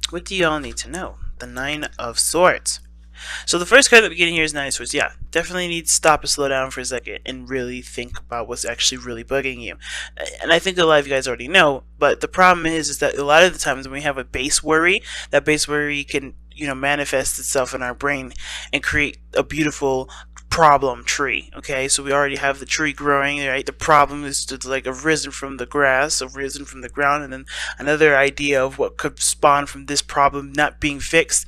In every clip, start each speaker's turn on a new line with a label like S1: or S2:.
S1: What do y'all need to know? The Nine of Swords. So the first card at the beginning here is Nine of Swords. Yeah, definitely need to stop and slow down for a second and really think about what's actually really bugging you. And I think a lot of you guys already know, but the problem is that a lot of the times when we have a base worry, that base worry can, manifest itself in our brain and create a beautiful problem tree. Okay, so we already have the tree growing, right? The problem is to, like, arisen from the grass, arisen from the ground, and then another idea of what could spawn from this problem not being fixed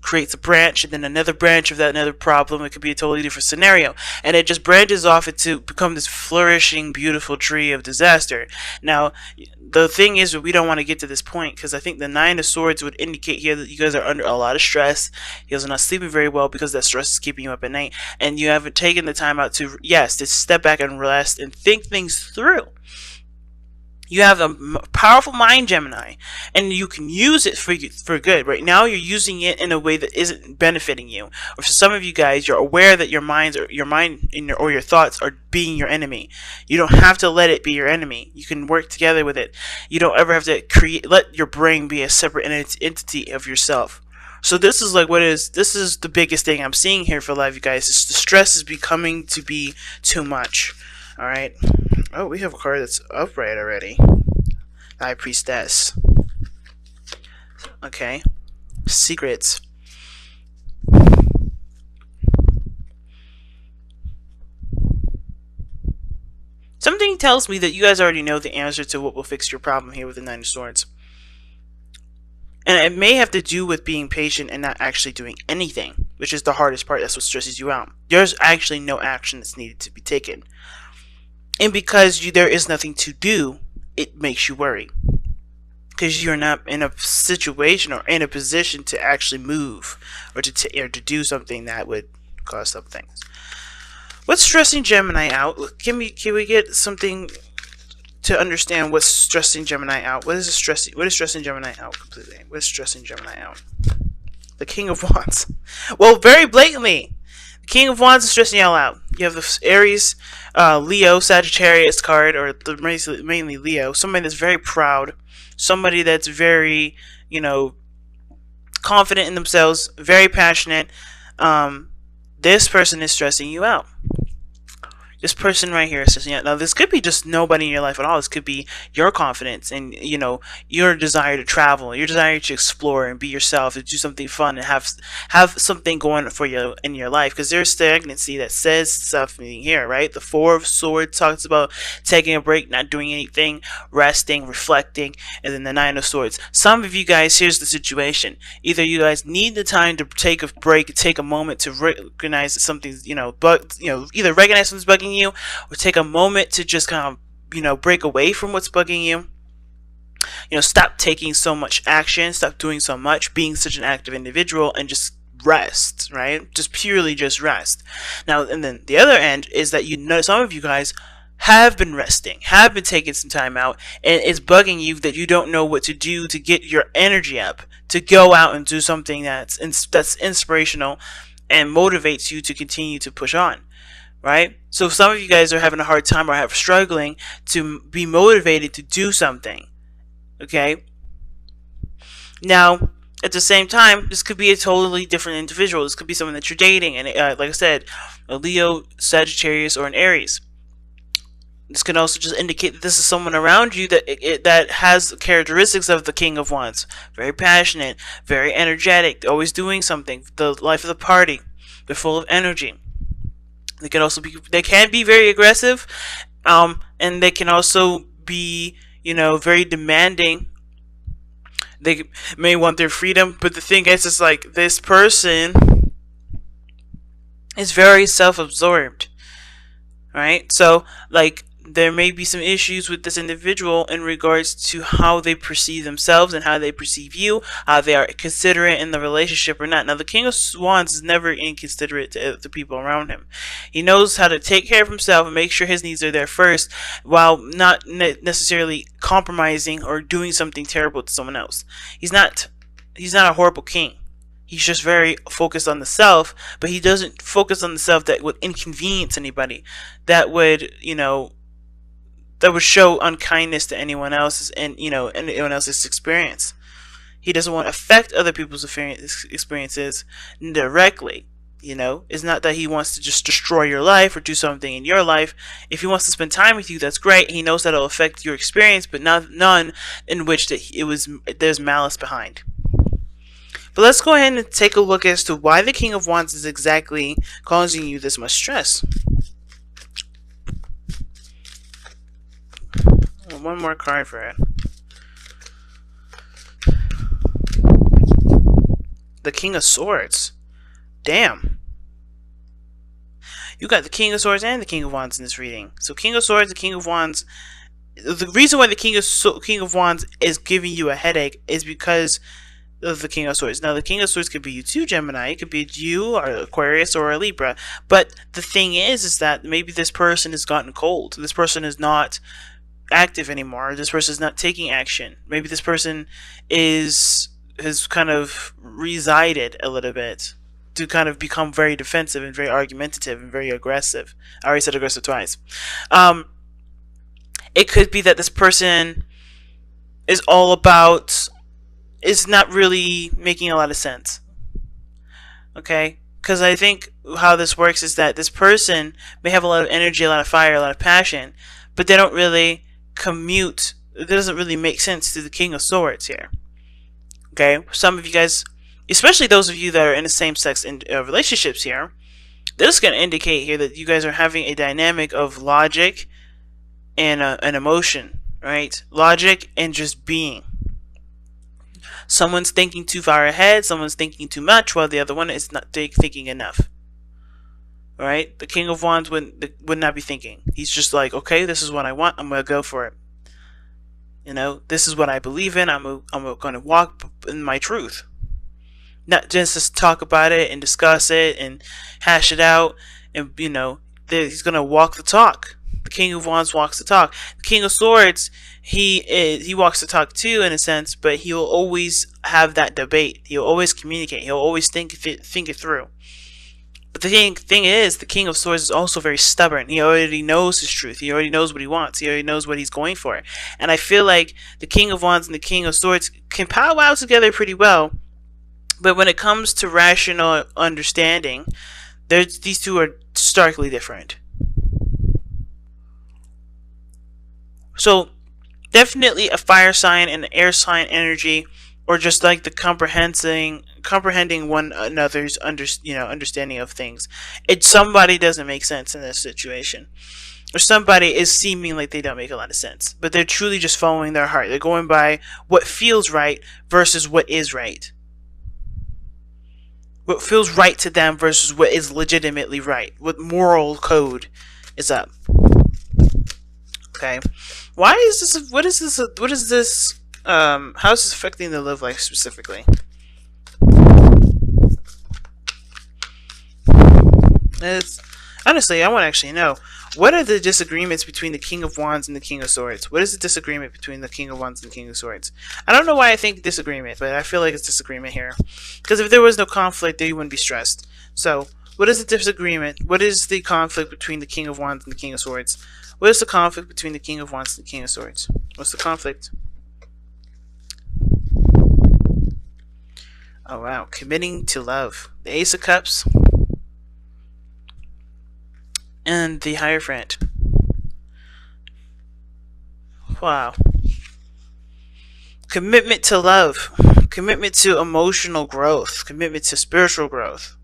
S1: creates a branch, and then another branch of that another problem. It could be a totally different scenario, and it just branches off into become this flourishing, beautiful tree of disaster. Now, the thing is that we don't want to get to this point, because I think the Nine of Swords would indicate here that you guys are under a lot of stress. You guys are not sleeping very well because that stress is keeping you up at night, and you haven't taken the time out to, yes, to step back and rest and think things through. You have a powerful mind, Gemini, and you can use it for good. Right now, you're using it in a way that isn't benefiting you. Or for some of you guys, you're aware that your your thoughts are being your enemy. You don't have to let it be your enemy. You can work together with it. You don't ever have to let your brain be a separate entity of yourself. So this is this is the biggest thing I'm seeing here for a lot of you guys. Is the stress is becoming to be too much. All right. Oh, we have a card that's upright already. High Priestess. Okay. Secrets. Something tells me that you guys already know the answer to what will fix your problem here with the Nine of Swords. And it may have to do with being patient and not actually doing anything, which is the hardest part. That's what stresses you out. There's actually no action that's needed to be taken. And because there is nothing to do, it makes you worry. Because you're not in a situation or in a position to actually move or to do something that would cause something. What's stressing Gemini out? Can we get something to understand what's stressing Gemini out? What is stressing Gemini out completely? What is stressing Gemini out? The King of Wands. Well, very blatantly, the King of Wands is stressing y'all out. You have the Aries, Leo, Sagittarius card, or mainly Leo. Somebody that's very proud. Somebody that's very, confident in themselves, very passionate. This person is stressing you out. This person right here is stressing you out. Now, this could be just nobody in your life at all. This could be your confidence and, your desire to travel, your desire to explore and be yourself, to do something fun and have something going for you in your life. Because there's stagnancy that says something here, right? The Four of Swords talks about taking a break, not doing anything, resting, reflecting, and then the Nine of Swords. Some of you guys, here's the situation. Either you guys need the time to take a break, take a moment to recognize that something's, either recognize something's bugging you, or take a moment to just kind of, break away from what's bugging you. Stop taking so much action, stop doing so much, being such an active individual, and just rest, right? Just purely just rest. Now, and then the other end is that some of you guys have been resting, have been taking some time out, and it's bugging you that you don't know what to do to get your energy up, to go out and do something that's inspirational and motivates you to continue to push on. Right? So some of you guys are having a hard time or struggling to be motivated to do something. Okay? Now, at the same time, this could be a totally different individual. This could be someone that you're dating. And like I said, a Leo, Sagittarius, or an Aries. This can also just indicate that this is someone around you that has characteristics of the King of Wands. Very passionate, very energetic, always doing something. The life of the party. They're full of energy. They can be very aggressive, and they can also be, very demanding. They may want their freedom, but the thing is like this person is very self-absorbed, right? So, like, there may be some issues with this individual in regards to how they perceive themselves and how they perceive you, how they are considerate in the relationship or not. Now, the King of Wands is never inconsiderate to the people around him. He knows how to take care of himself and make sure his needs are there first, while not necessarily compromising or doing something terrible to someone else. He's not a horrible king. He's just very focused on the self, but he doesn't focus on the self that would inconvenience anybody, that would, that would show unkindness to anyone else's and anyone else's experience. He doesn't want to affect other people's experiences directly. It's not that he wants to just destroy your life or do something in your life. If he wants to spend time with you, that's great. He knows that it'll affect your experience, but none in which there's malice behind. But let's go ahead and take a look as to why the King of Wands is exactly causing you this much stress. One more card for it. The King of Swords. Damn. You got the King of Swords and the King of Wands in this reading. So King of Swords, the King of Wands. The reason why the King of Wands is giving you a headache is because of the King of Swords. Now, the King of Swords could be you too, Gemini. It could be you, or Aquarius, or a Libra. But the thing is that maybe this person has gotten cold. This person is not active anymore. This person is not taking action. Maybe this person has kind of resided a little bit to kind of become very defensive and very argumentative and very aggressive. I already said aggressive twice. It could be that this person is not really making a lot of sense. Okay? Because I think how this works is that this person may have a lot of energy, a lot of fire, a lot of passion, but they don't really commute. It doesn't really make sense to the King of Swords here. Okay? Some of you guys, especially those of you that are in the same-sex relationships here, this is going to indicate here that you guys are having a dynamic of logic and an emotion, right? Logic and just being. Someone's thinking too far ahead, someone's thinking too much, while the other one is not thinking enough. Right? The King of Wands would not be thinking. He's just like, okay, this is what I want, I'm going to go for it. This is what I believe in, I'm going to walk in my truth. Not just to talk about it and discuss it and hash it out, and he's going to walk the talk. The King of Wands walks the talk. The King of Swords, he walks the talk too, in a sense, but he will always have that debate. He'll always communicate. He'll always think it through. But the thing is, the King of Swords is also very stubborn. He already knows his truth. He already knows what he wants. He already knows what he's going for. And I feel like the King of Wands and the King of Swords can powwow together pretty well. But when it comes to rational understanding, these two are starkly different. So, definitely a fire sign and an air sign energy, or just like the comprehending one another's understanding of things. Somebody doesn't make sense in this situation, or somebody is seeming like they don't make a lot of sense, but they're truly just following their heart. They're going by what feels right versus what is right. What feels right to them versus what is legitimately right. What moral code is up. Okay. Why is this? What is this? What is this? How is this affecting the love life specifically? Honestly, I want to actually know. What are the disagreements between the King of Wands and the King of Swords? What is the disagreement between the King of Wands and the King of Swords? I don't know why I think disagreement, but I feel like it's disagreement here. Because if there was no conflict, then you wouldn't be stressed. So, what is the disagreement? What is the conflict between the King of Wands and the King of Swords? What is the conflict between the King of Wands and the King of Swords? What's the conflict? Oh wow, committing to love. The Ace of Cups. And the Hierophant. Wow. Commitment to love. Commitment to emotional growth. Commitment to spiritual growth.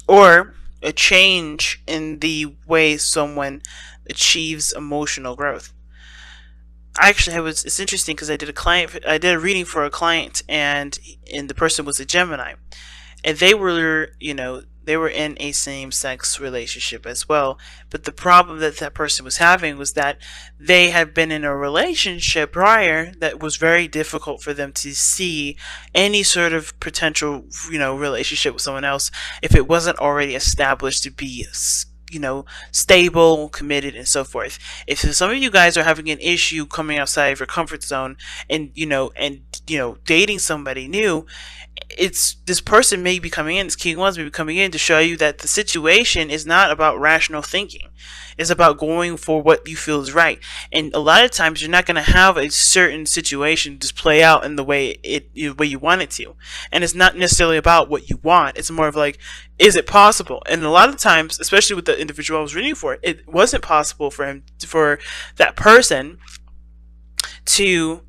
S1: Or a change in the way someone achieves emotional growth. It's interesting because I did a reading for a client, and the person was a Gemini, and they were in a same-sex relationship as well. But the problem that person was having was that they had been in a relationship prior that was very difficult for them to see any sort of potential, relationship with someone else if it wasn't already established to be, stable, committed, and so forth. If some of you guys are having an issue coming outside of your comfort zone and dating somebody new, this person may be coming in, this King of Wands may be coming in to show you that the situation is not about rational thinking. It's about going for what you feel is right. And a lot of times you're not going to have a certain situation just play out in the way you want it to. And it's not necessarily about what you want. It's more of like, is it possible? And a lot of times, especially with the individual I was reading for, it wasn't possible for that person to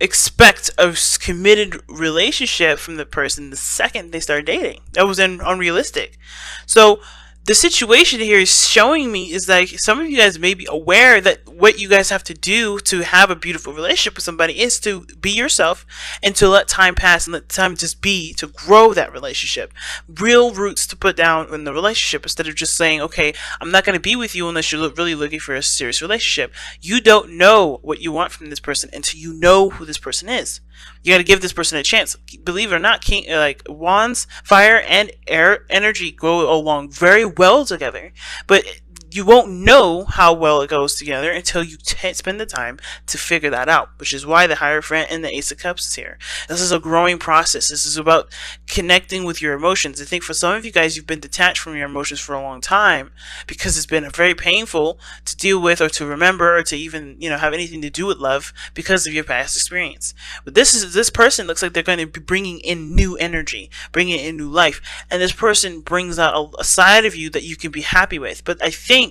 S1: expect a committed relationship from the person the second they start dating. That was unrealistic. So the situation here is showing me is like some of you guys may be aware that what you guys have to do to have a beautiful relationship with somebody is to be yourself and to let time pass and let time just be, to grow that relationship. Real roots to put down in the relationship instead of just saying, okay, I'm not going to be with you unless you're really looking for a serious relationship. You don't know what you want from this person until you know who this person is. You got to give this person a chance. Believe it or not, like wands, fire, and air energy go along very well together, but you won't know how well it goes together until you spend the time to figure that out, which is why the Hierophant and the Ace of Cups is here. This is a growing process. This is about connecting with your emotions. I think for some of you guys, you've been detached from your emotions for a long time because it's been very painful to deal with or to remember or to even, have anything to do with love because of your past experience. But this person looks like they're going to be bringing in new energy, bringing in new life, and this person brings out a side of you that you can be happy with. But I think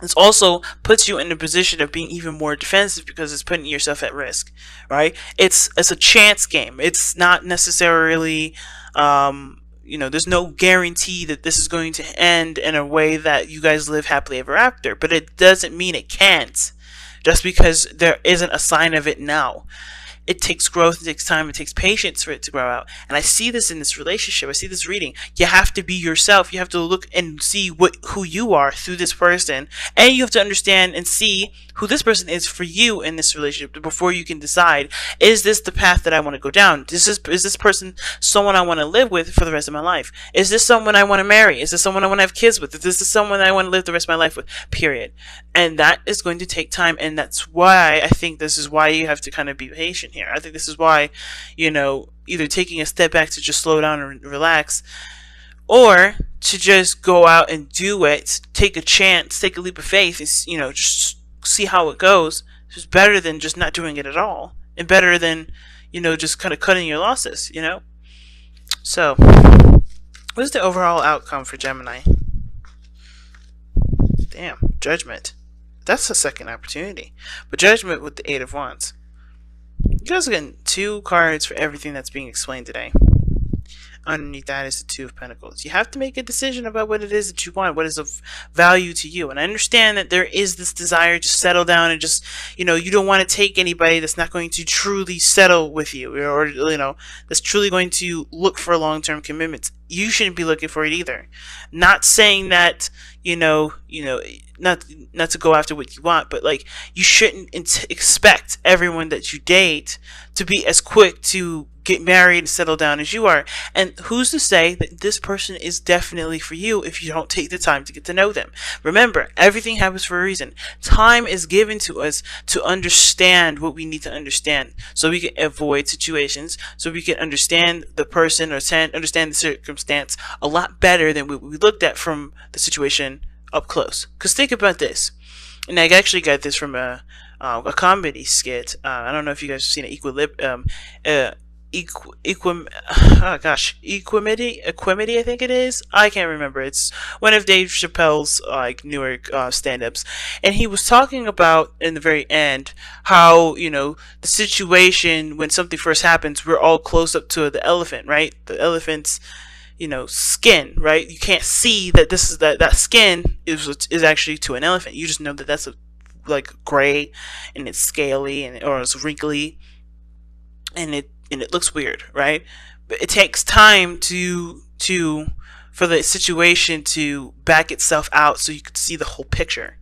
S1: this also puts you in a position of being even more defensive because it's putting yourself at risk, right? It's a chance game. It's not necessarily, there's no guarantee that this is going to end in a way that you guys live happily ever after. But it doesn't mean it can't, just because there isn't a sign of it now. It takes growth, it takes time, it takes patience for it to grow out. And I see this in this relationship. I see this reading. You have to be yourself. You have to look and see who you are through this person. And you have to understand and see who this person is for you in this relationship before you can decide, is this the path that I want to go down? Is this person someone I want to live with for the rest of my life? Is this someone I want to marry? Is this someone I want to have kids with? Is this someone I want to live the rest of my life with? Period. And that is going to take time. And that's why I think this is why you have to kind of be patient here. I think this is why, either taking a step back to just slow down and relax, or to just go out and do it, take a chance, take a leap of faith, and, just see how it goes. It's better than just not doing it at all, and better than, just kind of cutting your losses, So, what is the overall outcome for Gemini? Damn, Judgment. That's the second opportunity. But Judgment with the Eight of Wands. You guys are getting 2 cards for everything that's being explained today. Underneath that is the Two of Pentacles. You have to make a decision about what it is that you want, what is of value to you. And I understand that there is this desire to settle down and just, you don't want to take anybody that's not going to truly settle with you, or, that's truly going to look for long-term commitments. You shouldn't be looking for it either. Not saying that, not to go after what you want, but like, you shouldn't expect everyone that you date to be as quick to get married and settle down as you are. And who's to say that this person is definitely for you if you don't take the time to get to know them? Remember, everything happens for a reason. Time is given to us to understand what we need to understand, so we can avoid situations, so we can understand the person or understand the circumstance a lot better than what we looked at from the situation up close. Because think about this, and I actually got this from a comedy skit. I don't know if you guys have seen it. Equimity, I think it is. I can't remember. It's one of Dave Chappelle's newer stand-ups, and he was talking about in the very end how the situation when something first happens, we're all close up to the elephant, right? The elephant's skin, right? You can't see that this is that skin is actually to an elephant. You just know that that's gray and it's scaly or it's wrinkly and it looks weird, right? But it takes time for the situation to back itself out so you can see the whole picture,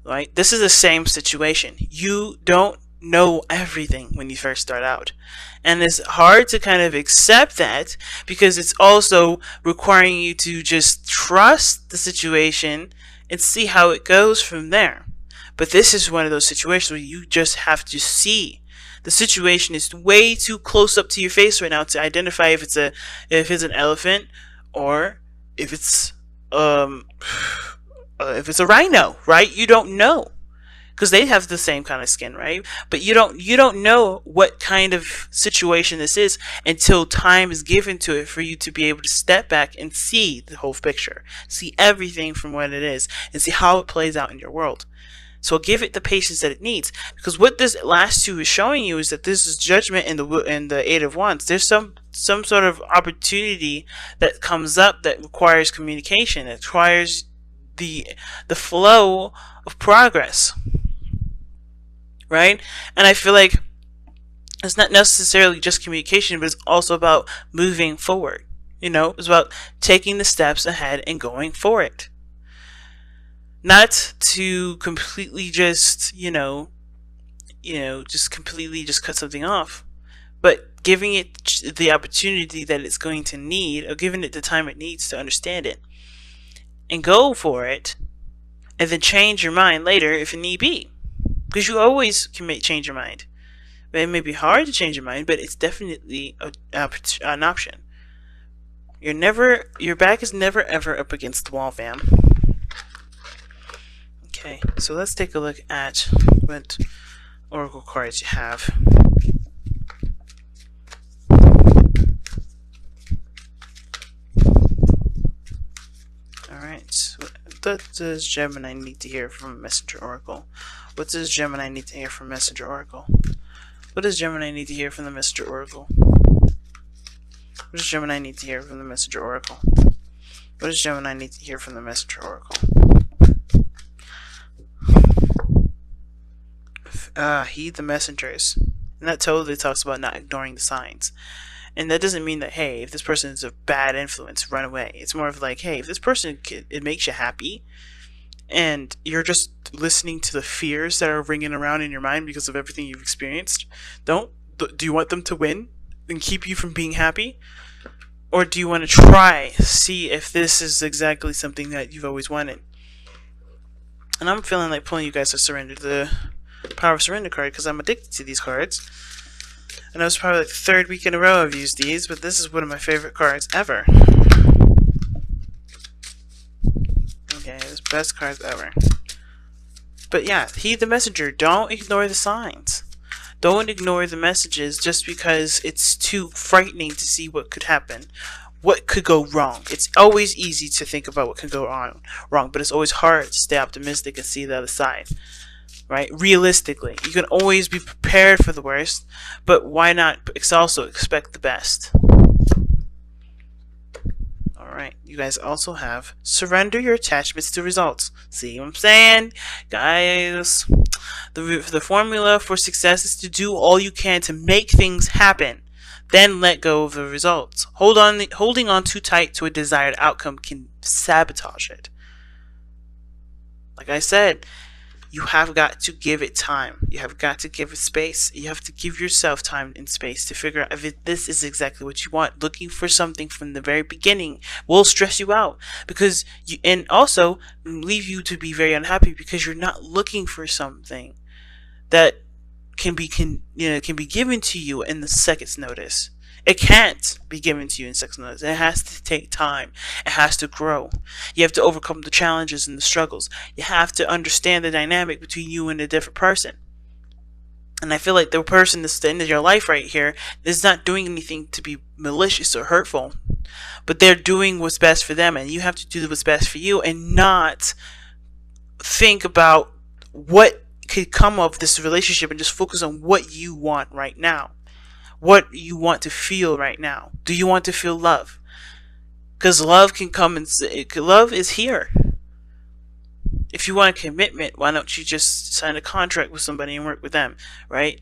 S1: right? This is the same situation. You don't know everything when you first start out, and it's hard to kind of accept that because it's also requiring you to just trust the situation and see how it goes from there. But this is one of those situations where you just have to see. The situation is way too close up to your face right now to identify if it's an elephant or if it's if it's a rhino, right? You don't know, because they have the same kind of skin, right? But you don't know what kind of situation this is until time is given to it for you to be able to step back and see the whole picture, see everything from what it is, and see how it plays out in your world. So give it the patience that it needs, because what this last two is showing you is that this is judgment in the Eight of Wands. There's some sort of opportunity that comes up that requires communication. It requires the flow of progress, right? And I feel like it's not necessarily just communication, but it's also about moving forward. It's about taking the steps ahead and going for it. Not to completely just, just completely just cut something off, but giving it the opportunity that it's going to need, or giving it the time it needs to understand it, and go for it, and then change your mind later if it need be, because you always can change your mind. But it may be hard to change your mind, but it's definitely an option. Your back is never ever up against the wall, fam. Okay, so let's take a look at what oracle cards you have. Alright, what does Gemini need to hear from Messenger Oracle? What does Gemini need to hear from Messenger Oracle? What does Gemini need to hear from the Messenger Oracle? What does Gemini need to hear from the Messenger Oracle? What does Gemini need to hear from the Messenger Oracle? Heed the messengers. And that totally talks about not ignoring the signs. And that doesn't mean that, hey, if this person is a bad influence, run away. It's more of like, hey, if this person, it makes you happy, and you're just listening to the fears that are ringing around in your mind because of everything you've experienced, do you want them to win and keep you from being happy? Or do you want to see if this is exactly something that you've always wanted? And I'm feeling like pulling you guys to surrender the Power of Surrender card, because I'm addicted to these cards. I know it's probably like the third week in a row I've used these, but this is one of my favorite cards ever. Okay, it's best cards ever. But yeah, heed the messenger. Don't ignore the signs. Don't ignore the messages just because it's too frightening to see what could happen. What could go wrong. It's always easy to think about what could go wrong, but it's always hard to stay optimistic and see the other side. Right? Realistically, you can always be prepared for the worst, but why not also expect the best? Alright, you guys also have surrender your attachments to results. See what I'm saying? Guys, the formula for success is to do all you can to make things happen. Then let go of the results. Holding on too tight to a desired outcome can sabotage it. Like I said, you have got to give it time. You have got to give it space. You have to give yourself time and space to figure out if this is exactly what you want. Looking for something from the very beginning will stress you out, and also leave you to be very unhappy because you're not looking for something that can be given to you in the second's notice. It can't be given to you in seconds notice. It has to take time. It has to grow. You have to overcome the challenges and the struggles. You have to understand the dynamic between you and a different person. And I feel like the person that's at the end of your life right here is not doing anything to be malicious or hurtful, but they're doing what's best for them, and you have to do what's best for you and not think about what could come of this relationship and just focus on what you want right now. What you want to feel right now. Do you want to feel love? Because love can come and love is here. If you want a commitment, why don't you just sign a contract with somebody and work with them, right?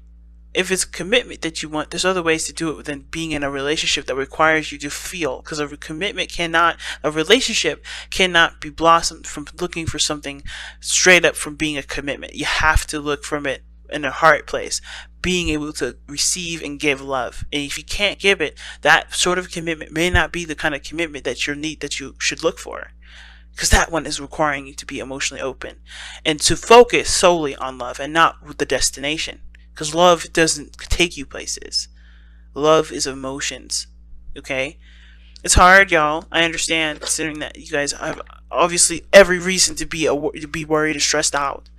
S1: If it's a commitment that you want, there's other ways to do it than being in a relationship that requires you to feel. Because a relationship cannot be blossomed from looking for something straight up from being a commitment. You have to look from it in a heart place, being able to receive and give love. And if you can't give it, that sort of commitment may not be the kind of commitment that you should look for, because that one is requiring you to be emotionally open and to focus solely on love and not with the destination, because love doesn't take you places. Love is emotions, okay? It's hard, y'all. I understand, considering that you guys have obviously every reason to be worried and stressed out,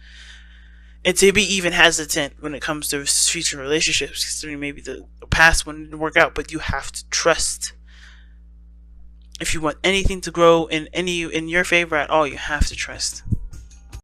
S1: and to be even hesitant when it comes to future relationships, considering maybe the past one didn't work out. But you have to trust. If you want anything to grow in your favor at all, you have to trust.